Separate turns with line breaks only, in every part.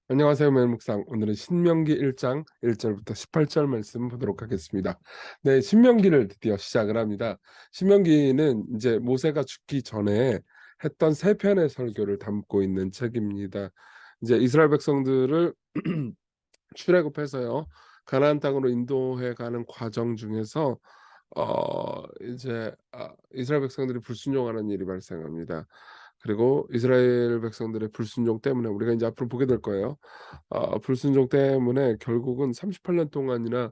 안녕하세요, 매묵상. 오늘은 신명기 1장 1절부터 18절 말씀 보도록 하겠습니다. 네, 신명기를 드디어 시작을 합니다. 신명기는 이제 모세가 죽기 전에 했던 세 편의 설교를 담고 있는 책입니다. 이제 이스라엘 백성들을 출애굽해서요, 가나안 땅으로 인도해 가는 과정 중에서 이스라엘 백성들이 불순종하는 일이 발생합니다. 그리고 이스라엘 백성들의 불순종 때문에 우리가 이제 앞으로 보게 될 거예요. 불순종 때문에 결국은 38년 동안이나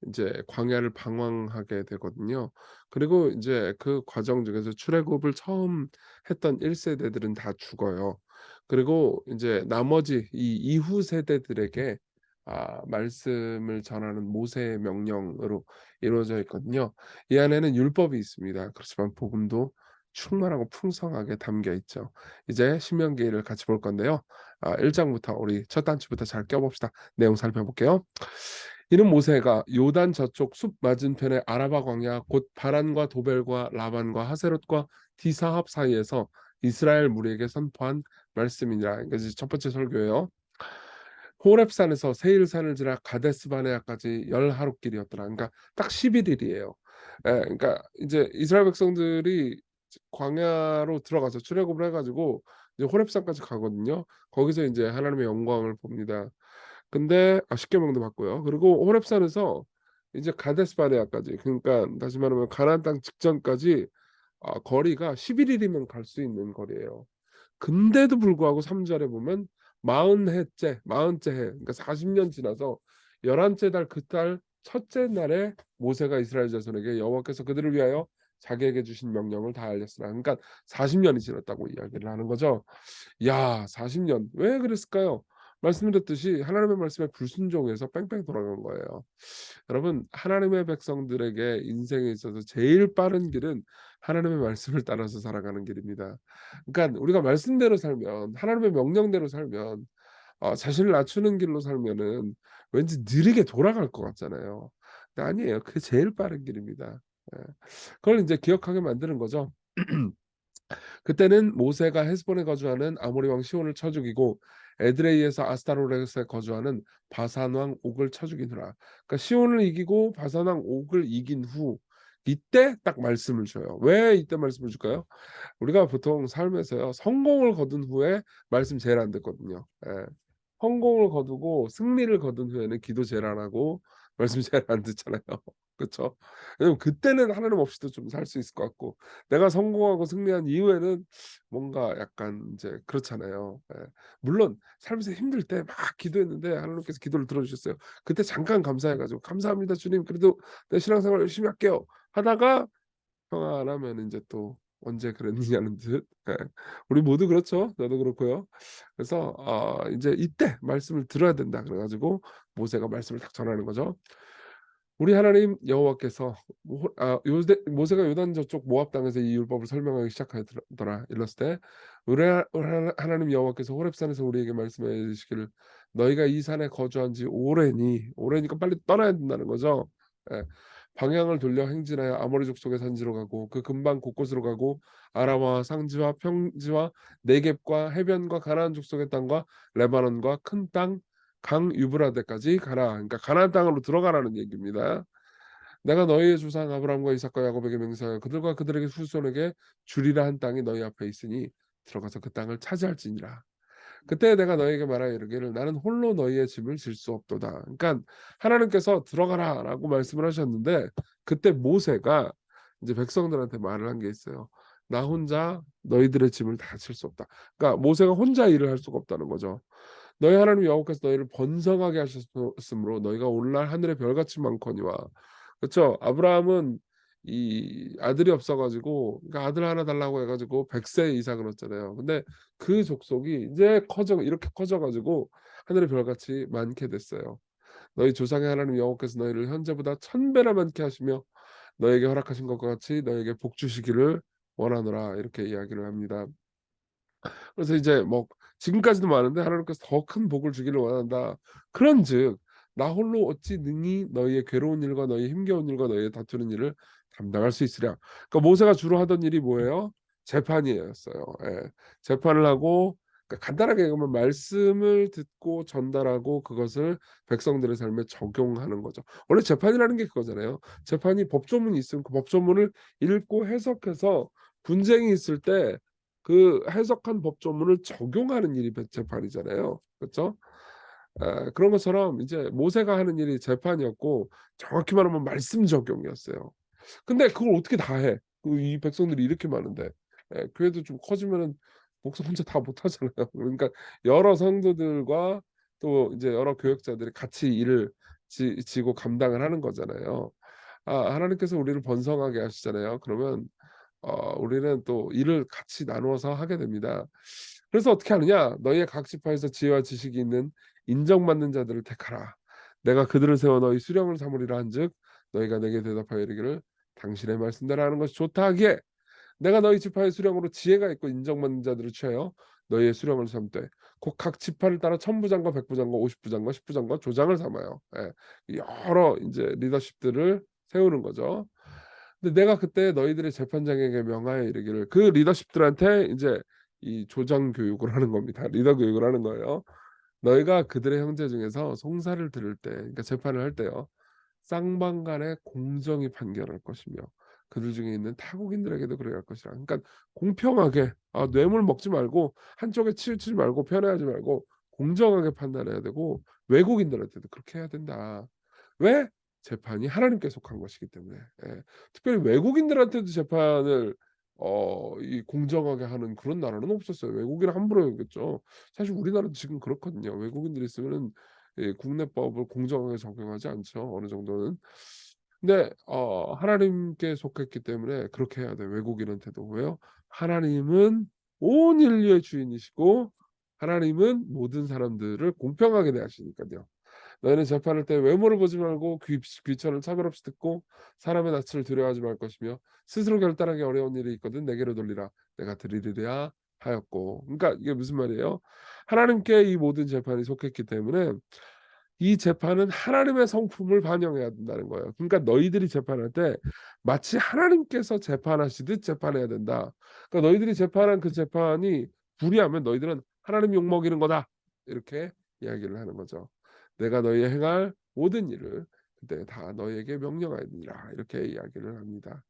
이제 광야를 방황하게 되거든요. 그리고 이제 그 과정 중에서 출애굽을 처음 했던 1세대들은 다 죽어요. 그리고 이제 나머지 이 이후 세대들에게 말씀을 전하는 모세의 명령으로 이루어져 있거든요. 이 안에는 율법이 있습니다. 그렇지만 복음도 충만하고 풍성하게 담겨 있죠. 이제 신명기를 같이 볼 건데요. 1장부터 우리 첫 단추부터 잘 껴봅시다. 내용 살펴볼게요. 이는 모세가 요단 저쪽 숲 맞은편의 아라바 광야 곧 바란과 도벨과 라반과 하세롯과 디사합 사이에서 이스라엘 무리에게 선포한 말씀이니라. 이것이 첫 번째 설교예요. 호렙산에서 세일산을 지나 가데스 바네아까지 열 하루길이었더라. 그러니까 딱 11일이에요. 예, 그러니까 이제 이스라엘 백성들이 광야로 들어가서 출애굽을 해가지고 이제 호렙산까지 가거든요. 거기서 이제 하나님의 영광을 봅니다. 근데 십계명도 받고요. 그리고 호렙산에서 이제 가데스 바네아까지, 그러니까 다시 말하면 가나안 땅 직전까지 거리가 11일이면 갈 수 있는 거리예요. 근데도 불구하고 3절에 보면 마흔째 해, 그러니까 40년 지나서 11째 달 그 달 첫째 날에 모세가 이스라엘 자손에게 여호와께서 그들을 위하여 자기에게 주신 명령을 다 알렸으나, 그러니까 40년이 지났다고 이야기를 하는 거죠. 야, 40년 왜 그랬을까요? 말씀드렸듯이 하나님의 말씀에 불순종해서 뺑뺑 돌아간 거예요. 여러분, 하나님의 백성들에게 인생에 있어서 제일 빠른 길은 하나님의 말씀을 따라서 살아가는 길입니다. 그러니까 우리가 말씀대로 살면, 하나님의 명령대로 살면, 자신을 낮추는 길로 살면은 왠지 느리게 돌아갈 것 같잖아요. 근데 아니에요. 그게 제일 빠른 길입니다. 예. 그걸 이제 기억하게 만드는 거죠. 그때는 모세가 헤스본에 거주하는 아모리 왕 시온을 쳐 죽이고 에드레이에서 아스타로렛에 거주하는 바산 왕 옥을 쳐 죽이느라. 그러니까 시온을 이기고 바산 왕 옥을 이긴 후 이때 딱 말씀을 줘요. 왜 이때 말씀을 줄까요? 우리가 보통 삶에서요, 성공을 거둔 후에 말씀 제일 안 듣거든요. 예. 성공을 거두고 승리를 거둔 후에는 기도 제일 안 하고 말씀 제일 안 듣잖아요. 그렇죠? 왜냐면 그때는 하나님 없이도 좀 살 수 있을 것 같고, 내가 성공하고 승리한 이후에는 뭔가 약간 이제 그렇잖아요. 예. 물론 삶에서 힘들 때 막 기도했는데 하나님께서 기도를 들어주셨어요. 그때 잠깐 감사해가지고 감사합니다 주님. 그래도 내 신앙생활 열심히 할게요. 하다가 평안 안 하면 인제 또 언제 그랬느냐는 듯. 예. 우리 모두 그렇죠. 저도 그렇고요. 그래서 인제 이때 말씀을 들어야 된다 그래 가지고 모세가 말씀을 딱 전하는 거죠. 우리 하나님 여호와께서 요새 모세가 요단 저쪽 모압 땅에서 이 율법을 설명하기 시작하더라 일렀을 때, 우리 하나님 여호와께서 호렙산에서 우리에게 말씀해 주시기를, 너희가 이 산에 거주한 지 오래니, 오래니까 빨리 떠나야 된다는 거죠. 예. 방향을 돌려 행진하여 아모리 족속의 산지로 가고 그 근방 곳곳으로 가고 아라와 상지와 평지와 네겝과 해변과 가나안 족속의 땅과 레바논과 큰 땅 강 유브라데까지 가라. 그러니까 가나안 땅으로 들어가라는 얘기입니다. 내가 너희의 조상 아브라함과 이삭과 야곱에게 맹세하여 그들과 그들에게 후손에게 주리라 한 땅이 너희 앞에 있으니 들어가서 그 땅을 차지할지니라. 그때 내가 너희에게 말하여 이르기를, 나는 홀로 너희의 짐을 질 수 없도다. 그러니까 하나님께서 들어가라라고 말씀을 하셨는데, 그때 모세가 이제 백성들한테 말을 한 게 있어요. 나 혼자 너희들의 짐을 다 칠 수 없다. 그러니까 모세가 혼자 일을 할 수가 없다는 거죠. 너희 하나님 여호와께서 너희를 번성하게 하셨으므로 너희가 오늘날 하늘의 별같이 많거니와. 그렇죠? 아브라함은 이 아들이 없어가지고, 그러니까 아들 하나 달라고 해가지고 100세 이상을 얻잖아요. 근데 그 족속이 이제 이렇게 커져가지고 하늘의 별같이 많게 됐어요. 너희 조상의 하나님 여호와께서 너희를 현재보다 1000배나 많게 하시며 너에게 허락하신 것과 같이 너에게 복 주시기를 원하노라, 이렇게 이야기를 합니다. 그래서 이제 뭐 지금까지도 많은데 하나님께서 더 큰 복을 주기를 원한다. 그런즉 나 홀로 어찌 능히 너희의 괴로운 일과 너희의 힘겨운 일과 너희의 다투는 일을 담당할 수 있으랴. 그러니까 모세가 주로 하던 일이 뭐예요? 재판이었어요. 예. 재판을 하고 그러니까 간단하게 얘기하면 말씀을 듣고 전달하고 그것을 백성들의 삶에 적용하는 거죠. 원래 재판이라는 게 그거잖아요. 재판이 법조문이 있으면 그 법조문을 읽고 해석해서 분쟁이 있을 때 그 해석한 법조문을 적용하는 일이 재판이잖아요. 그렇죠? 그런 것처럼 이제 모세가 하는 일이 재판이었고 정확히 말하면 말씀 적용이었어요. 근데 그걸 어떻게 다 해? 이 백성들이 이렇게 많은데. 교회도 좀 커지면은 목사 혼자 다 못 하잖아요. 그러니까 여러 성도들과 또 이제 여러 교역자들이 같이 일을 지고 감당을 하는 거잖아요. 하나님께서 우리를 번성하게 하시잖아요. 그러면 우리는 또 일을 같이 나누어서 하게 됩니다. 그래서 어떻게 하느냐? "너희의 각 지파에서 지혜와 지식이 있는 인정받는 자들을 택하라. 내가 그들을 세워 너희 수령을 삼으리라 한즉 너희가 내게 대답하여 이르기를 당신의 말씀대로 하는 것이 좋다 하기에 내가 너희 지파의 수령으로 지혜가 있고 인정받는 자들을 취하여 너희의 수령을 삼되 곧 각 지파를 따라 천부장과 백부장과 오십부장과 십부장과 조장을 삼아요." 여러 인제 리더십들을 세우는 거죠. 근데 내가 그때 너희들의 재판장에게 명하여 이르기를 그 리더십들한테 인제 이 조장 교육을 하는 겁니다. 리더 교육을 하는 거예요. "너희가 그들의 형제 중에서 송사를 들을 때 그러니까 재판을 할 때요. 쌍방간에 공정히 판결할 것이며 그들 중에 있는 타국인들에게도 그래야 할 것이라." 그러니까 공평하게 뇌물 먹지 말고 한쪽에 치우치지 말고 편애하지 말고 공정하게 판단해야 되고 외국인들한테도 그렇게 해야 된다. 왜? 재판이 하나님께 속한 것이기 때문에. 예. 특별히 외국인들한테도 재판을 이 공정하게 하는 그런 나라는 없었어요. 외국인을 함부로 여겼죠. 사실 우리나라도 지금 그렇거든요. 외국인들이 있으면은 국내법을 공정하게 적용하지 않죠, 어느 정도는. 근데 하나님께 속했기 때문에 그렇게 해야 돼요, 외국인한테도. 왜요? 하나님은 온 인류의 주인이시고 하나님은 모든 사람들을 공평하게 대하시니깐요. "너희는 재판할 때 외모를 보지 말고 귀천을 차별 없이 듣고 사람의 낯을 두려워하지 말 것이며 스스로 결단하기 어려운 일이 있거든 내게로 돌리라. 내가 들으리라 하였고." 그러니까 이게 무슨 말이에요? 하나님께 이 모든 재판이 속했기 때문에 이 재판은 하나님의 성품을 반영해야 된다는 거예요. 그러니까 너희들이 재판할 때 마치 하나님께서 재판하시듯 재판해야 된다. 그러니까 너희들이 재판한 그 재판이 불의하면 너희들은 하나님 욕먹이는 거다. 이렇게 이야기를 하는 거죠. "내가 너희의 행할 모든 일을 그때 다 너희에게 명령하리라." 이렇게 이야기를 합니다.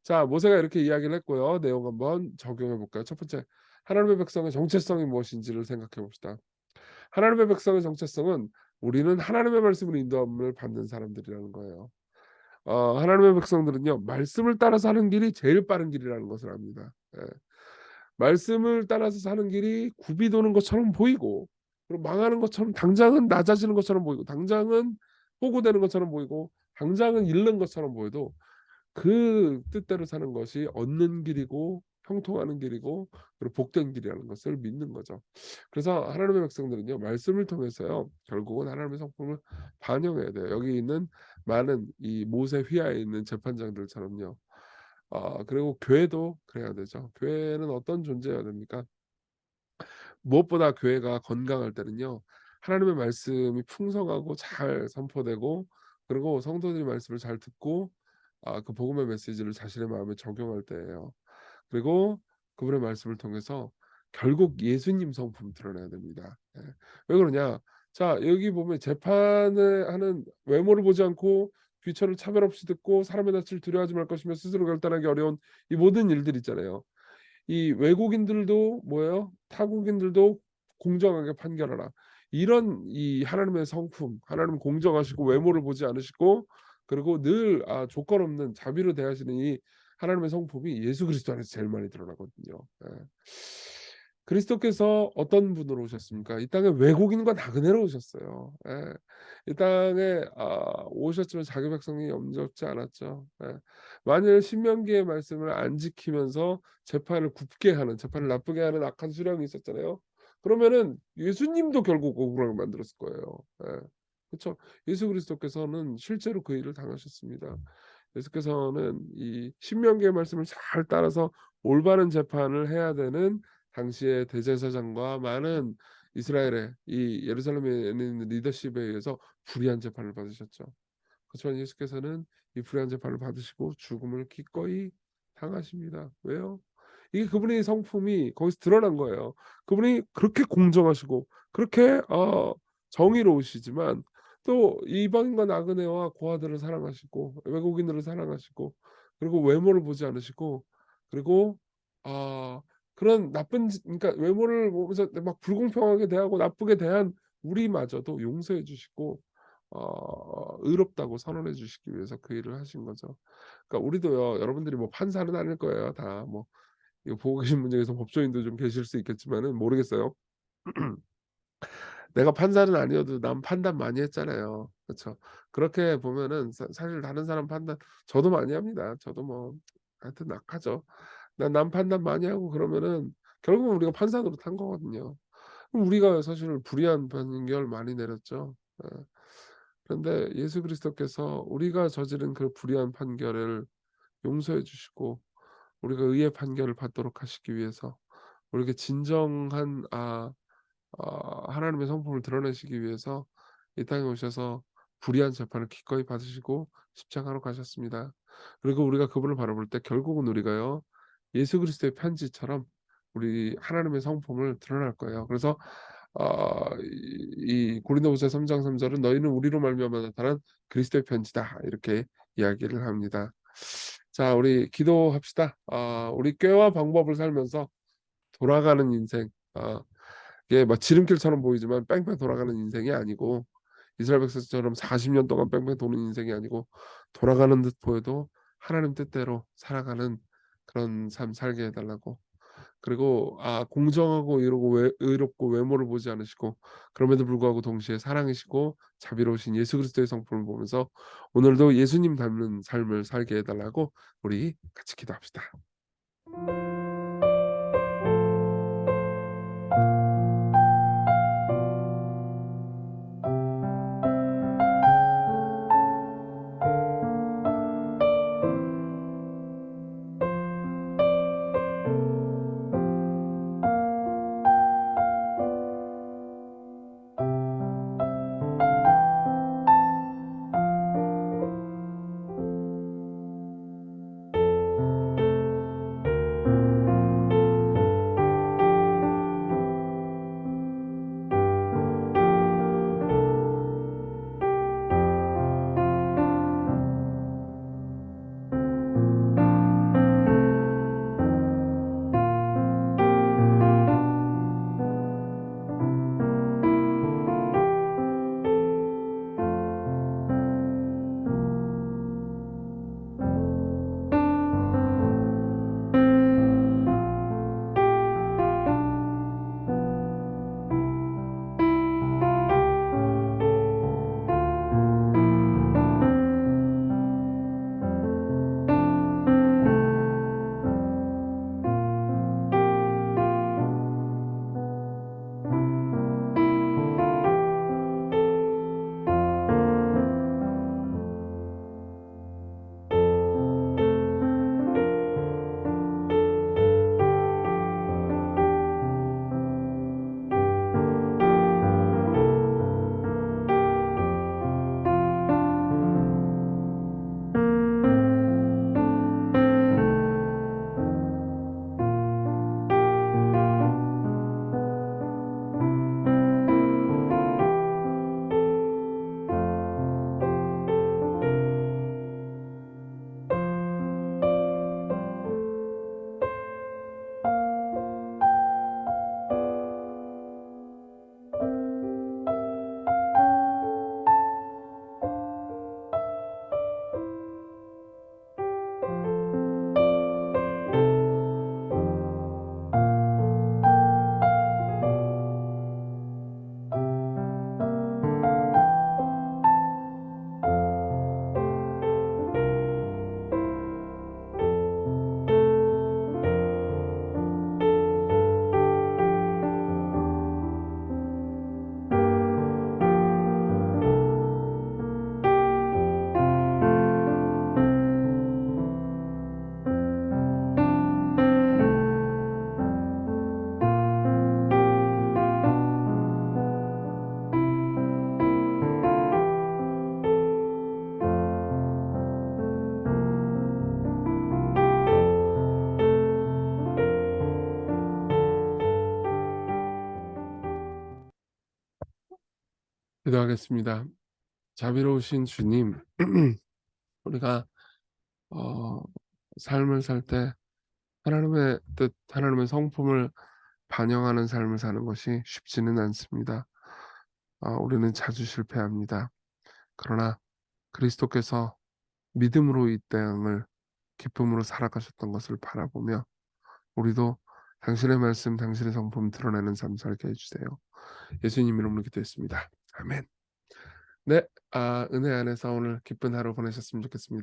자, 모세가 이렇게 이야기를 했고요. 내용 한번 적용해 볼까요? 첫 번째, 하나님의 백성의 정체성이 무엇인지를 생각해 봅시다. 하나님의 백성의 정체성은 우리는 하나님의 말씀으로 인도함을 받는 사람들이라는 거예요. 하나님의 백성들은요, 말씀을 따라서 사는 길이 제일 빠른 길이라는 것을 압니다. 말씀을 따라서 사는 길이 굽이 도는 것처럼 보이고 그리고 망하는 것처럼 당장은 낮아지는 것처럼 보이고 당장은 포고되는 것처럼 보이고 당장은 잃는 것처럼 보여도 그 뜻대로 사는 것이 얻는 길이고 형통하는 길이고 그리고 복된 길이라는 것을 믿는 거죠. 그래서 하나님의 백성들은요, 말씀을 통해서요 결국은 하나님의 성품을 반영해야 돼요. 여기 있는 많은 이 모세 휘하에 있는 재판장들처럼요. 그리고 교회도 그래야 되죠. 교회는 어떤 존재여야 됩니까? 무엇보다 교회가 건강할 때는요. 하나님의 말씀이 풍성하고 잘 선포되고 그리고 성도들이 말씀을 잘 듣고 그 복음의 메시지를 자신의 마음에 적용할 때예요. 그리고 그분의 말씀을 통해서 결국 예수님 성품 드러내야 됩니다. 왜 그러냐? 자, 여기 보면 재판을 하는 외모를 보지 않고 귀천을 차별 없이 듣고 사람의 낯을 두려워하지 말 것이며 스스로 결단하기 어려운 이 모든 일들 있잖아요. 이 외국인들도 뭐예요? 타국인들도 공정하게 판결하라. 이런 이 하나님의 성품, 하나님은 공정하시고 외모를 보지 않으시고 그리고 늘 조건 없는 자비로 대하시는 이 하나님의 성품이 예수 그리스도 안에서 제일 많이 드러나거든요. 그리스도께서 어떤 분으로 오셨습니까? 이 땅에 외국인과 나그네로 오셨어요. 이 땅에 오셨지만 자기 백성이 염려치 않았죠. 만일 신명기의 말씀을 안 지키면서 재판을 굽게 하는 재판을 나쁘게 하는 악한 수령이 있었잖아요. 그러면은 예수님도 결국 억울하게 만들었을 거예요. 그쵸. 예수 그리스도께서는 실제로 그 일을 당하셨습니다. 예수께서는 이 신명기의 말씀을 잘 따라서 올바른 재판을 해야 되는 당시의 대제사장과 많은 이스라엘의 이 예루살렘에 있는 리더십에 의해서 불의한 재판을 받으셨죠. 그렇지만 예수께서는 이 불의한 재판을 받으시고 죽음을 기꺼이 당하십니다. 왜요? 이게 그분의 성품이 거기서 드러난 거예요. 그분이 그렇게 공정하시고 그렇게 정의로우시지만 또 이방인과 나그네와 고아들을 사랑하시고 외국인들을 사랑하시고 그리고 외모를 보지 않으시고 그리고 아 그런 나쁜 그러니까 외모를 보면서 막 불공평하게 대하고 나쁘게 대한 우리마저도 용서해 주시고 의롭다고 선언해 주시기 위해서 그 일을 하신 거죠. 그러니까 우리도요. 여러분들이 뭐 판사는 아닐 거예요. 다 뭐 이거 보고 계신 분 중에서 법조인도 좀 계실 수 있겠지만은 모르겠어요. 내가 판사는 아니어도 남 판단 많이 했잖아요. 그쵸. 그렇게 보면은 사실 다른 사람 판단 저도 많이 합니다. 저도 뭐 하여튼 악하죠. 남 판단 많이 하고 그러면은 결국은 우리가 판사 노릇한 거거든요. 그럼 우리가 사실 불의한 판결 많이 내렸죠. 예. 그런데 예수 그리스도께서 우리가 저지른 그 불의한 판결을 용서해 주시고 우리가 의의 판결을 받도록 하시기 위해서 우리에게 진정한 하나님의 성품을 드러내시기 위해서 이 땅에 오셔서 불의한 재판을 기꺼이 받으시고 십자가로 가셨습니다. 그리고 우리가 그분을 바라볼 때 결국은 우리가요. 예수 그리스도의 편지처럼 우리 하나님의 성품을 드러날 거예요. 그래서 이 고린도후서 3장 3 절은 "너희는 우리로 말미암아 나타난 그리스도의 편지다." 이렇게 이야기를 합니다. 자 우리 기도합시다. 우리 꾀와 방법을 살면서 돌아가는 인생 이게 막 지름길처럼 보이지만 뺑뺑 돌아가는 인생이 아니고 이스라엘 백성처럼 40년 동안 뺑뺑 도는 인생이 아니고 돌아가는 듯 보여도 하나님 뜻대로 살아가는 그런 삶 살게 해 달라고. 그리고 공정하고 이러고 의롭고 외모를 보지 않으시고 그럼에도 불구하고 동시에 사랑이시고 자비로우신 예수 그리스도의 성품을 보면서 오늘도 예수님 닮는 삶을 살게 해 달라고 우리 같이 기도합시다. 기도하겠습니다. 자비로우신 주님, 우리가 어 삶을 살 때 하나님의 뜻, 하나님의 성품을 반영하는 삶을 사는 것이 쉽지는 않습니다. 우리는 자주 실패합니다. 그러나 그리스도께서 믿음으로 이 땅을 기쁨으로 살아가셨던 것을 바라보며 우리도 당신의 말씀, 당신의 성품 드러내는 삶 살게 해 주세요. 예수님 이름으로 기도했습니다. 아멘. 네. 은혜 안에서 오늘 기쁜 하루 보내셨으면 좋겠습니다.